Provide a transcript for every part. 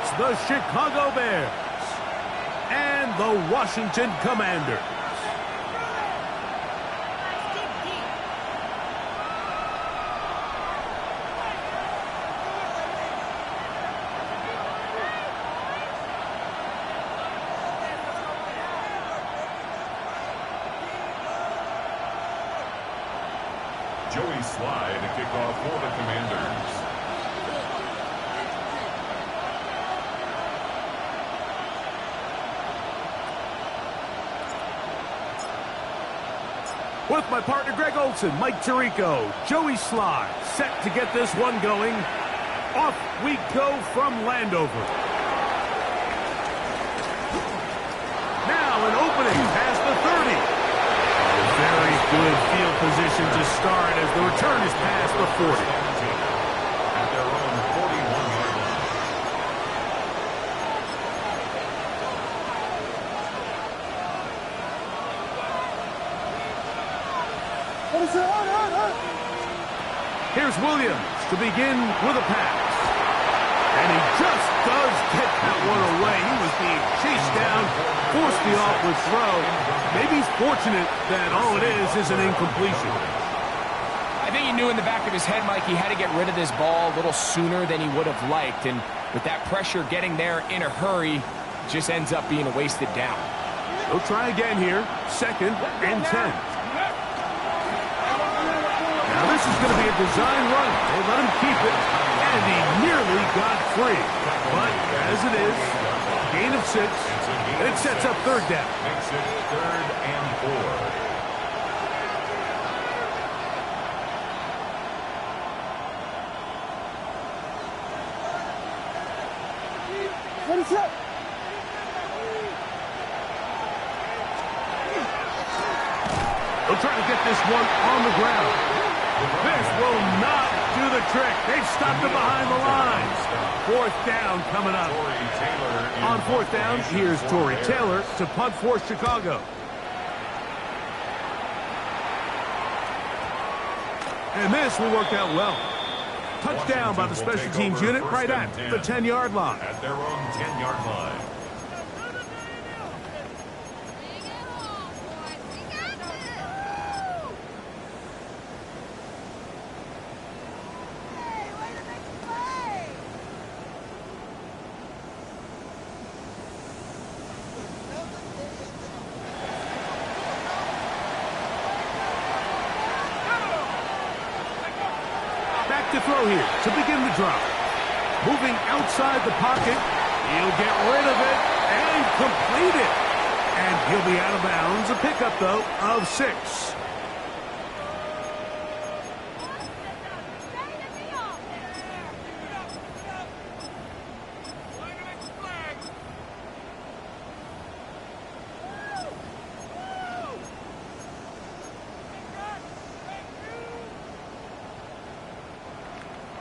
It's the Chicago Bears and the Washington Commanders. Joey Slye to kick off for the Commanders. With my partner Greg Olson, Mike Tirico, Joey Slye set to get this one going. Off we go from Landover. Now an opening past the 30. Very good field position to start as the return is past the 40. At their own 41-yard line. Here's Williams to begin with a pass. And he just does get that one away. He was being chased down, forced the awkward throw. Maybe he's fortunate that all it is an incompletion. I think he knew in the back of his head, Mike, he had to get rid of this ball a little sooner than he would have liked. And with that pressure getting there in a hurry, it just ends up being a wasted down. He'll try again here. 2nd and 10. Now this is going to be a design run. They let him keep it, and he nearly got free. But as it is, gain of 6, and it sets up 3rd down. Makes it 3rd and 4. They'll try to get this one on the ground. This will not do the trick. They've stopped it behind the lines. 4th down coming up. On 4th down, here's Torrey Taylor to punt for Chicago. And this will work out well. Touchdown by the special teams unit right at the 10-yard line. At their own 10-yard line. To throw here to begin the drive. Moving outside the pocket. He'll get rid of it and complete it. And he'll be out of bounds. A pickup, though, of 6.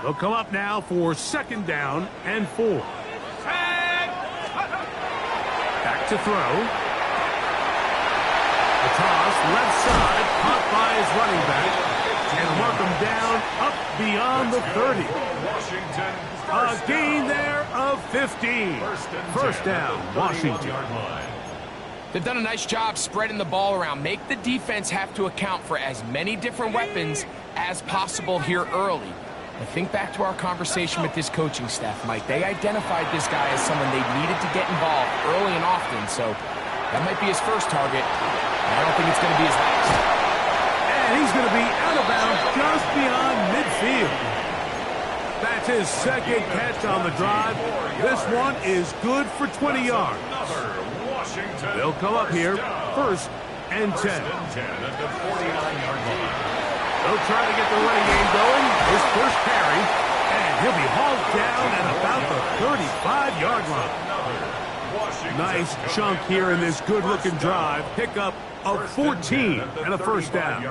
They'll come up now for 2nd down and 4. Back to throw. The toss, left side, caught by his running back. And mark him down up beyond the 30. A gain there of 15. 1st down, Washington. They've done a nice job spreading the ball around. Make the defense have to account for as many different weapons as possible here early. I think back to our conversation with this coaching staff, Mike. They identified this guy as someone they needed to get involved early and often, so that might be his first target. I don't think it's going to be his last. And he's going to be out of bounds just beyond midfield. That's his 2nd catch on the drive. This one is good for 20 yards. They'll come up here, 1st and 10. At the 49-yard line. They'll try to get the running game going. His first carry, and he'll be hauled down at about the 35-yard line. Nice chunk here in this good-looking drive. Pickup of 14 and a 1st down.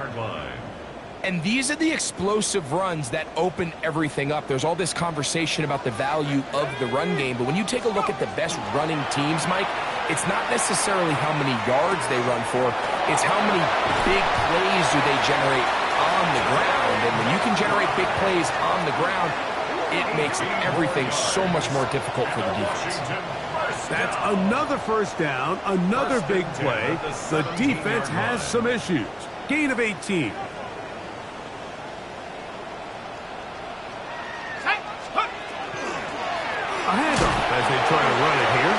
And these are the explosive runs that open everything up. There's all this conversation about the value of the run game, but when you take a look at the best running teams, Mike, it's not necessarily how many yards they run for. It's how many big plays do they generate on the ground. And when you can generate big plays on the ground, it makes everything so much more difficult for the defense. That's another first down, another big play. The defense has some issues. Gain of 18. A handoff as they try to run it here.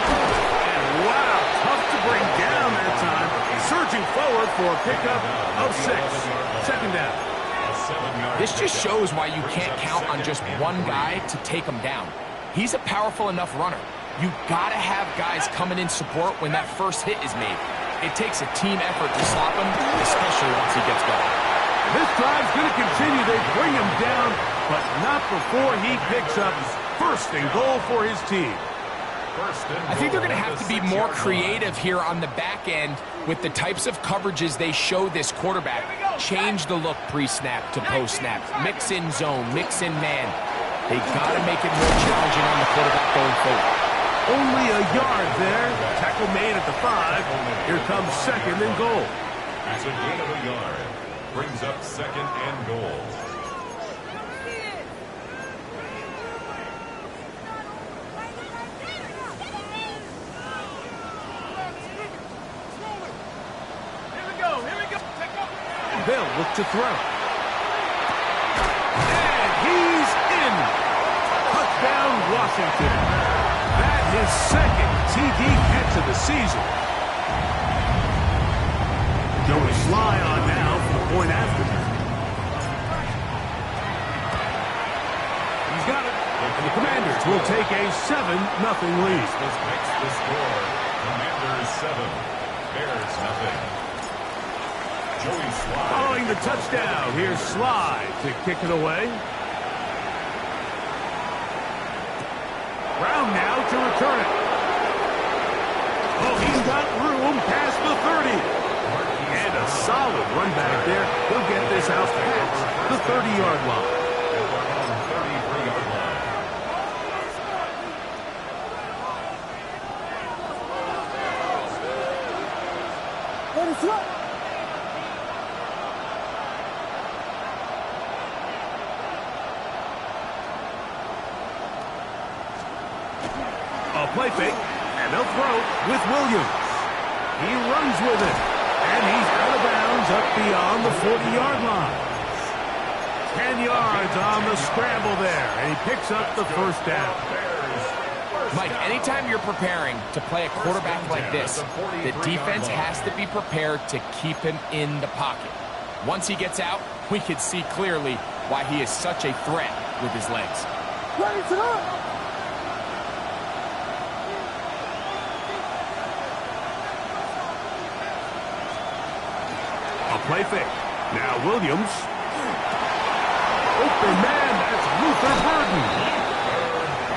And wow, tough to bring down that time. Surging forward for a pickup of 6. Second down. This just shows why you can't count on just one guy to take him down. He's a powerful enough runner. You've got to have guys coming in support when that first hit is made. It takes a team effort to stop him, especially once he gets going. This drive's going to continue. They bring him down, but not before he picks up first and goal for his team. I think they're going to have to be more creative here on the back end with the types of coverages they show this quarterback. Change the look pre-snap to post-snap. Mix in zone, mix in man. They got to make it more challenging on the quarterback going forward. Only a yard there. Tackle made at the 5. Here comes second and goal. It's a gain of a yard. Brings up second and goal. They'll look to throw. And he's in. Touchdown, Washington. That is second TD catch of the season. Joey Sly on now for the point after. He's got it. And the Commanders will take a 7-0 lead. This makes the score. Commanders 7. Bears nothing. Joey Sly. Following the touchdown, here's Sly to kick it away. Brown now to return it. Oh, he's got room past the 30. And a solid run back there. He'll get this out past the 30-yard line. On the 33-yard line. Let it throw. A play fake, and they'll throw with Williams. He runs with it, and he's out of bounds up beyond the 40-yard line. 10 yards on the scramble there, and he picks up the first down. Mike, anytime you're preparing to play a quarterback like this, the defense has to be prepared to keep him in the pocket. Once he gets out, we can see clearly why he is such a threat with his legs. A play fake. Now Williams. Open man, that's Luther Burden.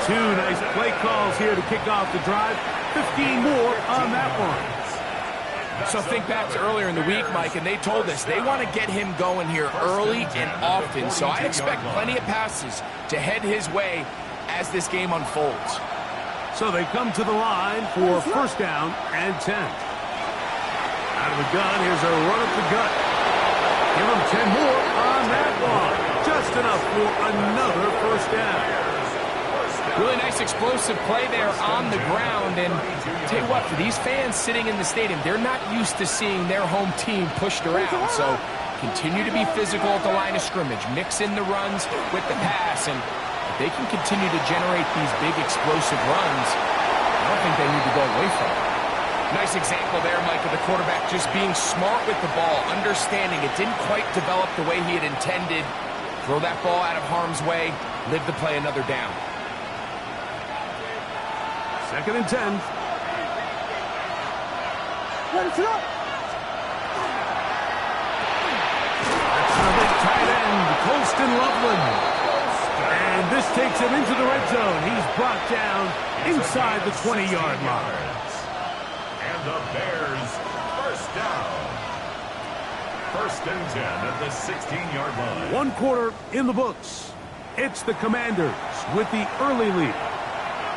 2 nice play calls here to kick off the drive. 15 more on that one. So think back to earlier in the week, Mike, and they told us they want to get him going here early and often. So I expect plenty of passes to head his way as this game unfolds. So they come to the line for first down and 10. Out of the gun, here's a run up the gut. Give him 10 more on that one. Just enough for another first down. Really nice explosive play there on the ground. And tell you what, for these fans sitting in the stadium, they're not used to seeing their home team pushed around. So continue to be physical at the line of scrimmage. Mix in the runs with the pass. And if they can continue to generate these big explosive runs, I don't think they need to go away from it. Nice example there, Mike, of the quarterback just being smart with the ball, understanding it didn't quite develop the way he had intended. Throw that ball out of harm's way, live to play another down. Second and 10. Let it up. That's a big tight end, Colston Loveland. And this takes him into the red zone. He's brought down inside the 20-yard line. And the Bears first down. First and 10 at the 16-yard line. 1 quarter in the books. It's the Commanders with the early lead.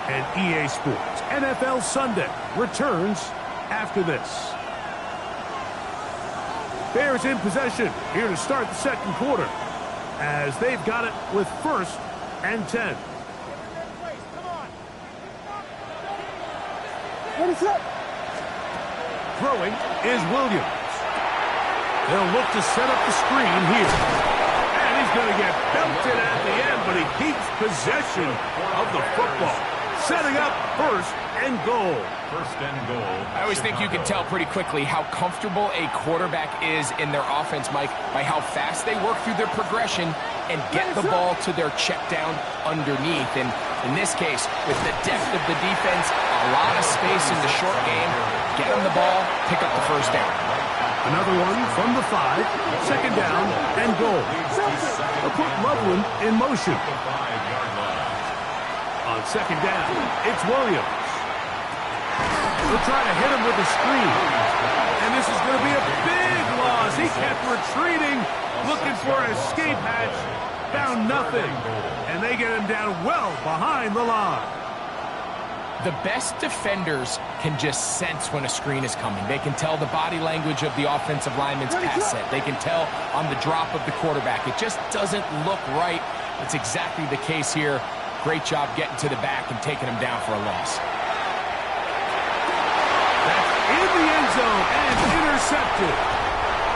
And EA Sports NFL Sunday returns after this. Bears in possession here to start the second quarter as they've got it with first and 10. Throwing is Williams. They'll look to set up the screen here. And he's going to get belted at the end, but he keeps possession of the football. Setting up first and goal. First and goal. I always think you can tell pretty quickly how comfortable a quarterback is in their offense, Mike, by how fast they work through their progression and get the ball to their check down underneath. And in this case, with the depth of the defense, a lot of space in the short game, get them the ball, pick up the first down. Another one from the 5, second down and goal. They'll put Loveland in motion. On second down, it's Williams. They'll try to hit him with a screen. And this is going to be a big loss. He kept retreating, looking for an escape hatch. Found nothing. And they get him down well behind the line. The best defenders can just sense when a screen is coming. They can tell the body language of the offensive lineman's pass set. They can tell on the drop of the quarterback. It just doesn't look right. It's exactly the case here. Great job getting to the back and taking him down for a loss. That's in the end zone and intercepted.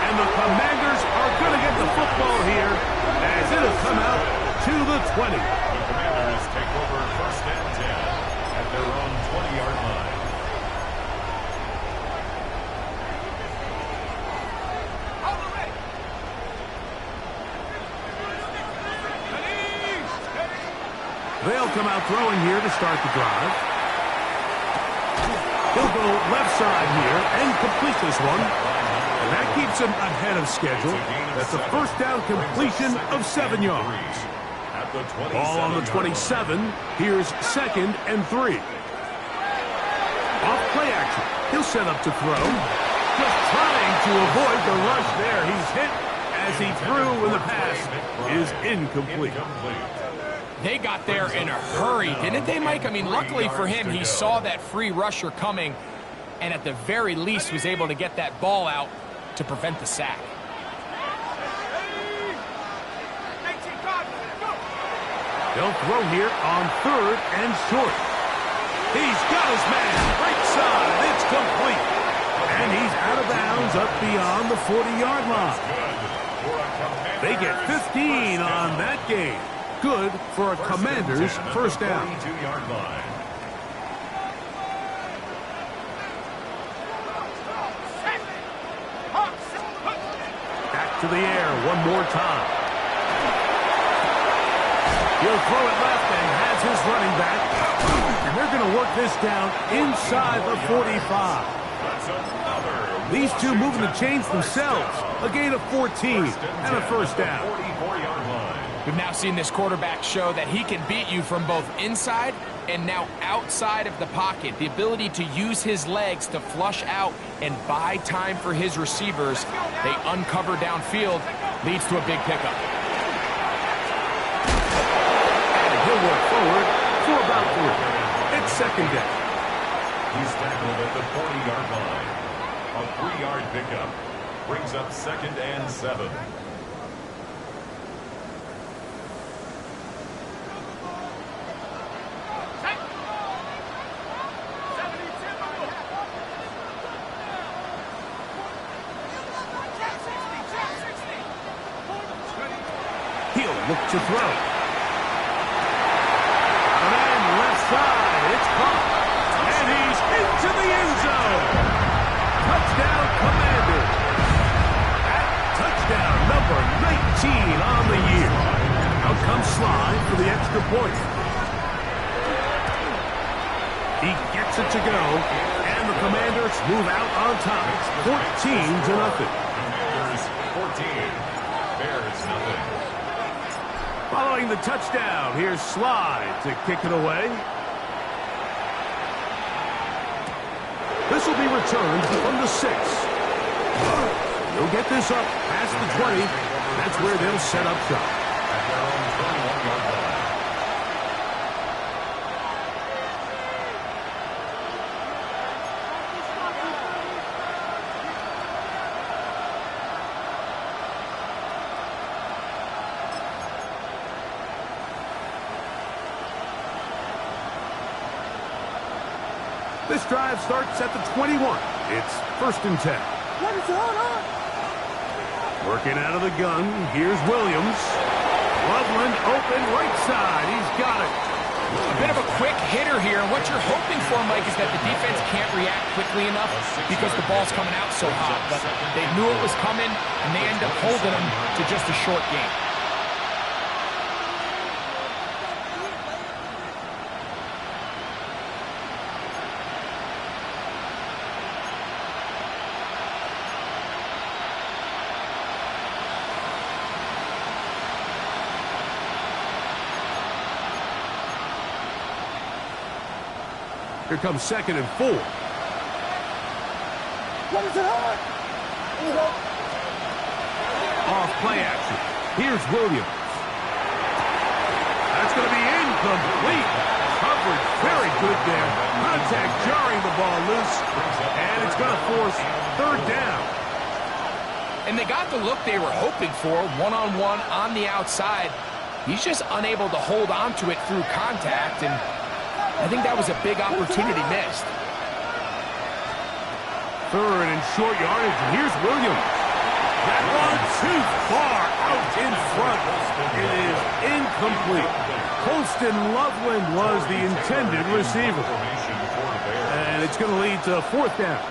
And the Commanders are going to get the football here as it'll come out to the 20. The Commanders take over first and 10 at their own 20-yard line. They'll come out throwing here to start the drive. He'll go left side here and complete this one. And that keeps him ahead of schedule. That's a first down completion of 7 yards. Ball on the 27. Here's second and 3. Off play action. He'll set up to throw. Just trying to avoid the rush there. He's hit as he threw when the pass is incomplete. They got there in a hurry, didn't they, Mike? I mean, luckily for him, he saw that free rusher coming and at the very least was able to get that ball out to prevent the sack. They'll throw here on third and short. He's got his man right side. It's complete. And he's out of bounds up beyond the 40-yard line. They get 15 on that game. Good for a Commanders first down. 42-yard line. Back to the air one more time. He'll throw it left and has his running back. And they're going to work this down inside the 45. These two moving the chains themselves. A gain of 14 and a first down. 44-yard line. We've now seen this quarterback show that he can beat you from both inside and now outside of the pocket. The ability to use his legs to flush out and buy time for his receivers. They uncover downfield, leads to a big pickup. And he'll work forward for about 3. It's second down. He's tackled at the 40-yard line. A 3-yard pickup brings up second and 7. Look to throw. And left side, it's caught. And he's into the end zone. Touchdown, Commanders. At touchdown number 19 on the year. Out comes Slide for the extra point. He gets it to go. And the Commanders move out on top. 14-0. Commanders 14. Bears nothing. Following the touchdown, here's Slide to kick it away. This will be returned from the 6. They'll get this up past the 20. That's where they'll set up shop. At their own 21-yard line. This drive starts at the 21. It's 1st and 10. Working out of the gun. Here's Williams. Loveland open right side. He's got it. A bit of a quick hitter here. What you're hoping for, Mike, is that the defense can't react quickly enough because the ball's coming out so hot. But they knew it was coming, and they end up holding them to just a short game. Here comes 2nd and 4. Off play action. Here's Williams. That's going to be incomplete. Coverage very good there. Contact jarring the ball loose. And it's going to force 3rd down. And they got the look they were hoping for, one-on-one on the outside. He's just unable to hold on to it through contact, and I think that was a big opportunity missed. 3rd and short yardage, and here's Williams. That one too far out in front. It is incomplete. Colston Loveland was the intended receiver. And it's going to lead to 4th down.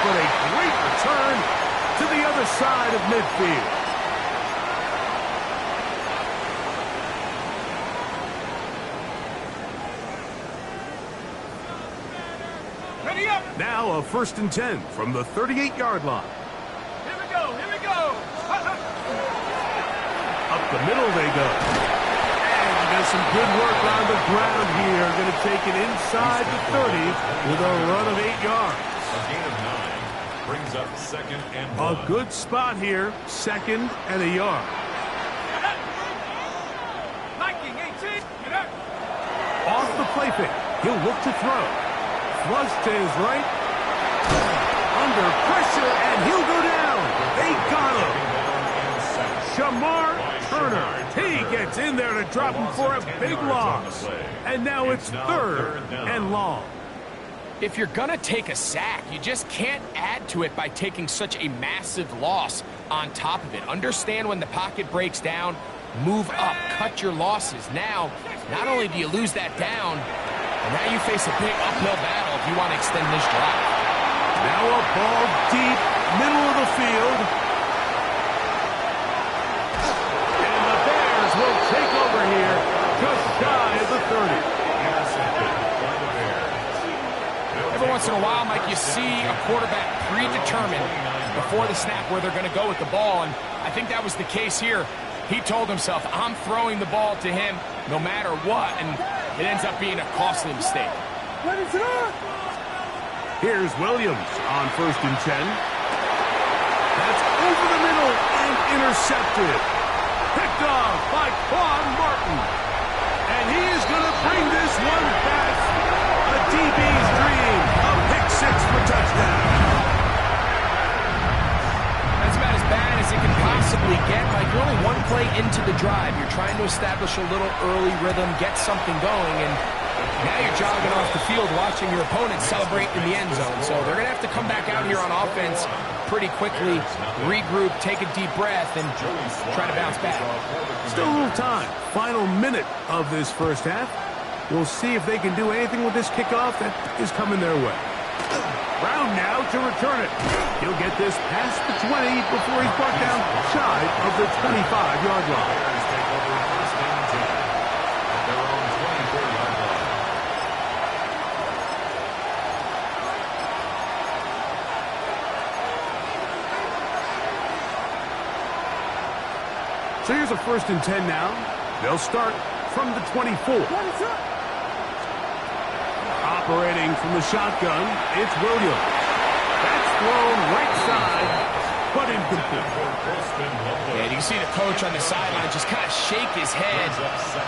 But a great return to the other side of midfield. Ready up. Now a 1st and 10 from the 38-yard line. Here we go, here we go. Up the middle they go. And does some good work on the ground here. Going to take it inside the 30 with a run of 8 yards. A gain of 9 brings up 2nd and 1. A good spot here, 2nd and a yard. Liking 18. Off the play fake, he'll look to throw. Flush to his right. Under pressure, and he'll go down. They got him. Shamar Turner. He gets in there to drop him for a big loss. And now it's 3rd and long. If you're going to take a sack, you just can't add to it by taking such a massive loss on top of it. Understand when the pocket breaks down, move up, cut your losses. Now, not only do you lose that down, but now you face a big uphill battle if you want to extend this drive. Now a ball deep, middle of the field. And the Bears will take over here, just shy of the 30. Every once in a while, Mike, you see a quarterback predetermined before the snap where they're going to go with the ball, and I think that was the case here. He told himself, I'm throwing the ball to him no matter what, and it ends up being a costly mistake. Here's Williams on 1st and 10. That's over the middle and intercepted. Picked off by Quan Martin. And he is going to bring this one back. A DB's dream. A pick 6 for touchdown. That's about as bad as it can possibly get. Like, you're only one play into the drive. You're trying to establish a little early rhythm, get something going, and now you're jogging off the field watching your opponent celebrate in the end zone. So they're going to have to come back out here on offense pretty quickly, regroup, take a deep breath, and try to bounce back. Still a little time. Final minute of this first half. We'll see if they can do anything with this kickoff that is coming their way. Brown now to return it. He'll get this past the 20 before he's brought down shy of the 25-yard line. So here's a 1st and 10 now. They'll start from the 24. Operating from the shotgun, it's Williams. That's thrown right side. but incomplete. And you can see the coach on the sideline just kind of shake his head.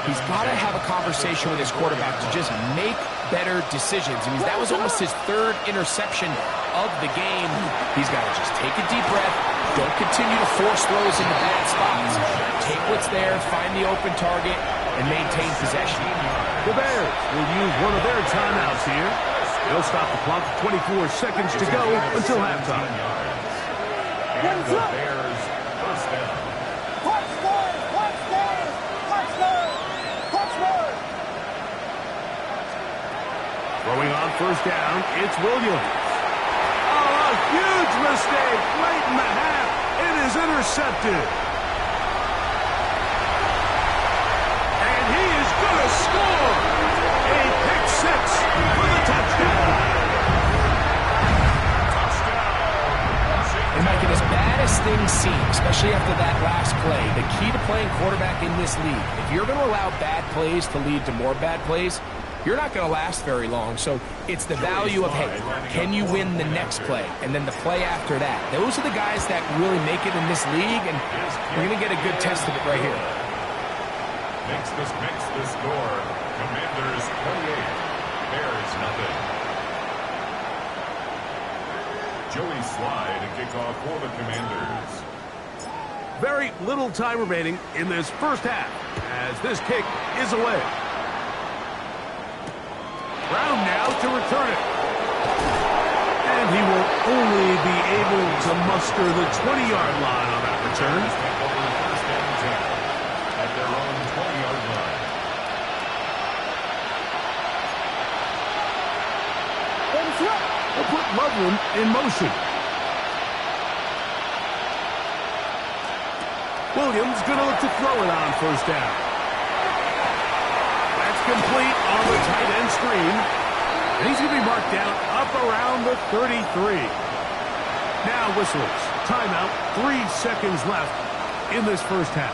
He's got to have a conversation with his quarterback to just make better decisions. I mean, that was almost his third interception of the game. He's got to just take a deep breath. Don't continue to force throws into bad spots. Take what's there, find the open target, and maintain possession. The Bears will use one of their timeouts here. They'll stop the clock with 24 seconds to go until halftime. And the Bears first down. Throwing on first down, it's Williams. Oh, a huge mistake late in the half. It is intercepted. And he is going to score. A pick six for the touchdown. And Mike, as bad as things seem, especially after that last play, the key to playing quarterback in this league, if you're going to allow bad plays to lead to more bad plays, you're not going to last very long. So it's the value of, hey, can you win the next play? And then the play after that. Those are the guys that really make it in this league, and we're going to get a good test of it right here. Makes the score. Commanders 28. Bears nothing. Joey Slide to kick off for the Commanders. Very little time remaining in this first half as this kick is away. Brown now to return it. And he will only be able to muster the 20-yard line on that return. First and 10 at their own 20-yard line. They'll put Loveland in motion. Williams going to look to throw it on first down. That's complete on the tight end screen. And he's going to be marked down up around the 33. Now whistles. Timeout. 3 seconds left in this first half.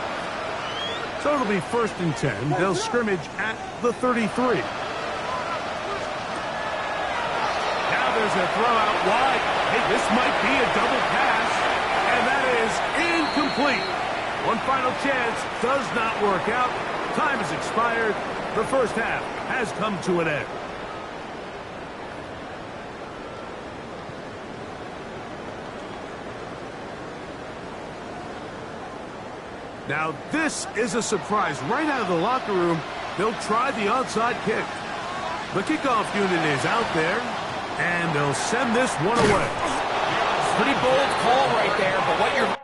So it'll be first and 10. They'll scrimmage at the 33. Now there's a throw out wide. Hey, this might be a double pass. And that is incomplete. One final chance. Does not work out. Time has expired. The first half has come to an end. Now, this is a surprise. Right out of the locker room, they'll try the onside kick. The kickoff unit is out there, and they'll send this one away. Pretty bold call right there, but what you're